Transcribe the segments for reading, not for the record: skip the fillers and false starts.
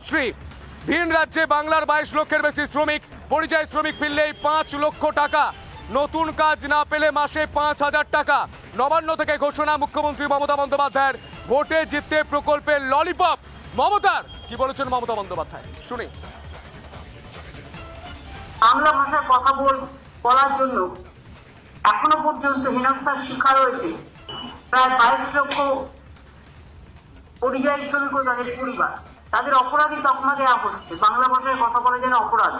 মুখ্যমন্ত্রী। ভিন রাজ্যে বাংলার 22 লক্ষের বেশি শ্রমিক, পরিযায়ী শ্রমিক ফিরলেই 5 লক্ষ টাকা, নতুন কাজ না পেলে মাসে 5,000 টাকা। নবান্ন থেকে ঘোষণা মুখ্যমন্ত্রী মমতা বন্দ্যোপাধ্যায়ের, ভোটে জিততে প্রকল্পের ললিপপ। মমতার কি বলেছেন মমতা বন্দ্যোপাধ্যায়, শুনি। বাংলা ভাষার কথা বলার জন্য এখনো পর্যন্ত হেনস্থার শিকার হয়েছে প্রায় 22 লক্ষ পরিযায়ী শ্রমিক ও তাদের পরিবার। তাদের অপরাধী তকমা দেওয়া হচ্ছে, বাংলা ভাষায় কথা বলে যেন অপরাধ।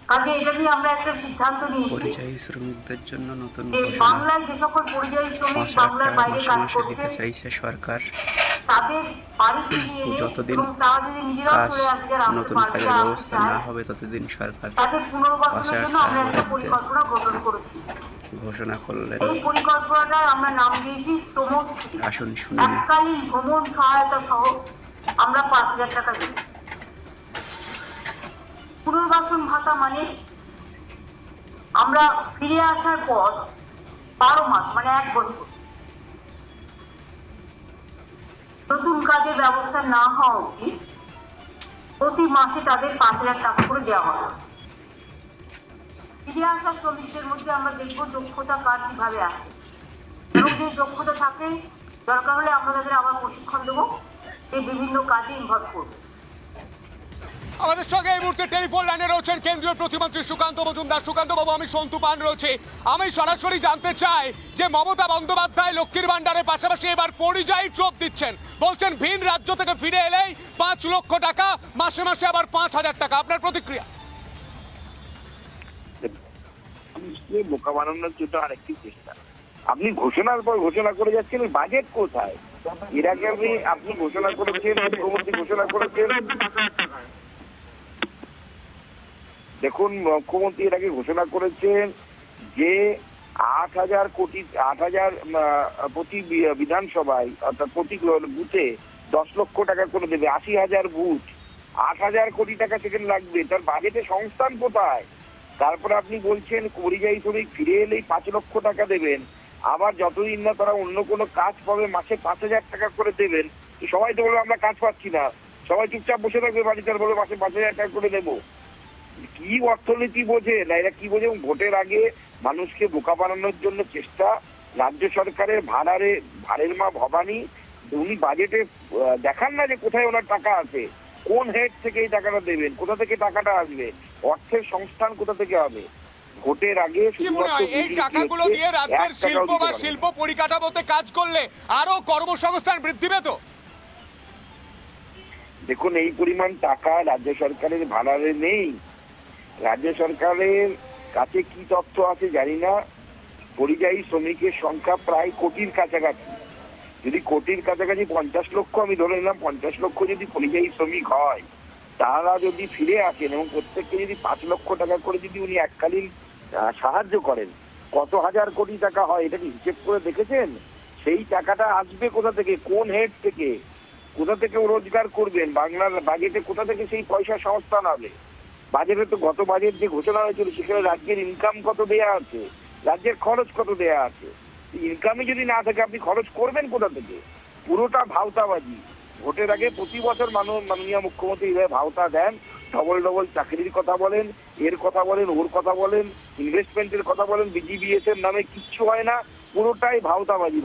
কাজে এটা নিয়ে আমরা একটা সিদ্ধান্ত নিয়েছি, পরিযায়ী শ্রমিকদের জন্য নতুন বাংলায় যে সকল পরিযায়ী শ্রমিক বাংলার বাইরে কাজ করতে চাইছে সরকার, তাদের বাড়িতে যতদিন তারা যদি নিজেরা কাজ চলে আসবে, নতুন কাজের ব্যবস্থা না হবে ততদিন সরকার তাদের পুনর্বাসনের জন্য আমরা একটা পরিকল্পনা গঠন করেছি। ঘোষণা করলেন। এই পরিকল্পনাটা আমরা নাম দিয়েছি শ্রমক। আসুন শুনুন। এককালীন ভ্রমণ সহায়তা সহ আমরা 5,000 টাকা দিই। পুনর্বাসন ভাতা মানে আমরা ফিরে আসার পর 12 মাস মানে 1 বছর নতুন কাজের ব্যবস্থা না হওয়া অবধি প্রতি মাসে তাদের 5,000 টাকা করে দেওয়া হবে। ফিরে আসা শ্রমিকদের মধ্যে আমরা দেখব দক্ষতা কার কিভাবে আছে, এবং যে দক্ষতা থাকে দরকার হলে আমরা তাদের আবার প্রশিক্ষণ দেবো, এই বিভিন্ন কাজে ইনভলভ করবো। আমাদের সঙ্গে এই মুহূর্তে টেলিফোন লাইনে রয়েছেন কেন্দ্রীয় প্রতিমন্ত্রী সুকান্ত মজুমদার। সুকান্ত বাবু, আমি সন্তু পান রয়েছে। আমি সরাসরি জানতে চাই যে মমতা বন্দ্যোপাধ্যায় লক্ষ্মীর ভান্ডারের পাশাপাশি এবার পরিযায়ী চোপ দিচ্ছেন, বলছেন ভিন রাজ্য থেকে ফিরে এলেই 5 লক্ষ টাকা, মাসে মাসে আবার 5,000 টাকা। আপনার প্রতিক্রিয়া? বোকা বানানোর জন্য আরেকটি চেষ্টা। আপনি ঘোষণার পর ঘোষণা করে যাচ্ছেন, বাজেট কোথায়? এর আগে আপনি ঘোষণা করেছেন, মুখ্যমন্ত্রী ঘোষণা করেছেন। দেখুন, মুখ্যমন্ত্রী এর আগে ঘোষণা করেছেন যে 8,000 কোটি 8,000 প্রতি বিধানসভায়, অর্থাৎ প্রতি বুথে 10 লক্ষ টাকা করে দেবে। 80,000 বুথ, 8,000 কোটি টাকা সেখানে লাগবে। তার বাজেটে সংস্থান কোথায়? তারপরে আপনি বলছেন পরিযায়ী শ্রমিক ফিরে এলেই 5 লক্ষ টাকা দেবেন, আবার যতদিন না তারা অন্য কোনো কাজ পাবে মাসে 5,000 টাকা করে দেবেন। সবাই তো বলবে আমরা কাজ পাচ্ছি না, সবাই চুপচাপ বসে থাকবে বাড়িতে, আর বলবে মাসে 5,000 টাকা করে দেবো। কি অর্থনীতি বোঝে না এরা, কি বোঝে? ভোটের আগে মানুষকে বোকা বানানোর জন্য চেষ্টা। রাজ্য সরকারের ভাড়ের মা ভবানী, উনি বাজেটে দেখান না যে কোথায় ওনার টাকা আছে, কোন হেড থেকে এই টাকাটা দেবেন, কোথা থেকে টাকাটা আসবে, অর্থের সংস্থান কোথা থেকে হবে। ভোটের আগে এই টাকাগুলো দিয়ে রাজ্যের শিল্প বা শিল্প পরিকাঠামোতে কাজ করলে আরো কর্মসংস্থান বৃদ্ধি পেত। দেখুন, এই পরিমাণ টাকা রাজ্য সরকারের ভাড়ারে নেই। রাজ্য সরকারের কাছে কি তথ্য আছে জানি না, পরিযায়ী শ্রমিকের সংখ্যা প্রায় কোটির কাছাকাছি। যদি কোটির কাছাকাছি 50 লক্ষ, আমি ধরে নিলাম 50 লক্ষ যদি পরিযায়ী শ্রমিক হয়, তারা যদি ফিরে আসেন এবং প্রত্যেককে যদি 5 লক্ষ টাকা করে যদি উনি এককালীন সাহায্য করেন, কত হাজার কোটি টাকা হয়? এটা কি হিসেব করে দেখেছেন? সেই টাকাটা আসবে কোথা থেকে, কোন হেড থেকে, কোথা থেকে রোজগার করবেন? বাংলার বাজেটে কোথা থেকে সেই পয়সা সংস্থান হবে? বাজেটে তো গত বাজেট যে ঘোষণা হয়েছিল সেখানে রাজ্যের ইনকাম কত দেয়া আছে, রাজ্যের খরচ কত দেয়া আছে। ইনকামই যদি না থাকে আপনি খরচ করবেন কোথা থেকে? পুরোটা ভাওতাবাজি। ভোটের আগে প্রতি বছর মাননীয় মুখ্যমন্ত্রী এইভাবে ভাওতা দেন, ডবল ডবল চাকরির কথা বলেন, এর কথা বলেন, ওর কথা বলেন, ইনভেস্টমেন্টের কথা বলেন, বিজিবিএস এর নামে কিচ্ছু হয় না, পুরোটাই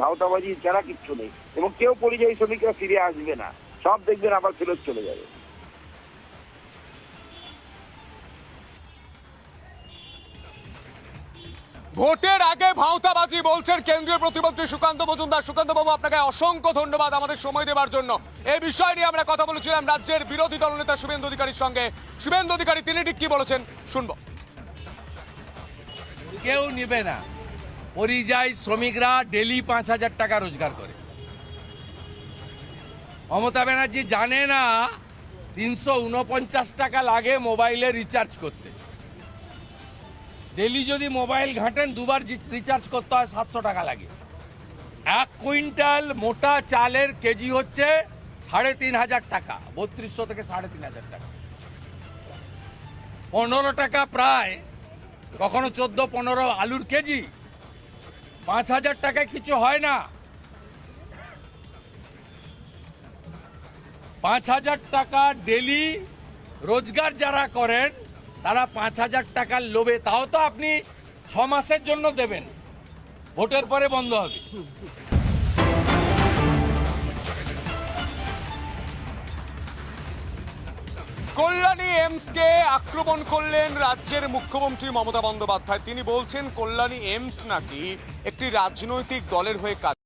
ভাওতাবাজি ছাড়া কিচ্ছু নেই। এবং কেউ পরিযায়ী শ্রমিকরা ফিরে আসবে না, সব দেখবেন আবার ফেরত চলে যাবে। ভোটের আগে ভাওতাবাজি বলছেন কেন্দ্রীয় প্রতিমন্ত্রী সুকান্ত মজুমদার। সুকান্ত বাবু, আপনাকে অসংখ্য ধন্যবাদ আমাদের সময় দেওয়ার জন্য। এই বিষয় নিয়ে আমরা কথা বলেছিলাম রাজ্যের বিরোধী দলনেতা শুভেন্দু অধিকারীর সঙ্গে। শুভেন্দু অধিকারী তিনি ঠিক কি বলেছেন শুনবো। কেউ নেবে না। পরিযায়ী শ্রমিকরা ডেলি 5,000 টাকা রোজগার করে। মমতা ব্যানার্জি জানে না 349 টাকা লাগে মোবাইলে রিচার্জ করতে। ডেলি যদি মোবাইল ঘাঁটেন দুবার রিচার্জ করতে হয়, 700 টাকা লাগে। 1 কুইন্টাল মোটা চালের কেজি হচ্ছে 3,500 টাকা, 3200 থেকে 3,500 টাকা। 15 টাকা প্রায়, কখনো 14-15 আলুর কেজি। 5,000 টাকায় কিছু হয় না। 5,000 টাকা ডেলি রোজগার যারা করেন তারা 5,000 টাকার লোভে, তাও তো আপনি 6 মাসের জন্য দেবেন, ভোটের পরে বন্ধ হবে। কল্যাণী এমসকে আক্রমণ করলেন রাজ্যের মুখ্যমন্ত্রী মমতা বন্দ্যোপাধ্যায়। তিনি বলছেন কল্যাণী এমস নাকি একটি রাজনৈতিক দলের হয়ে কাজ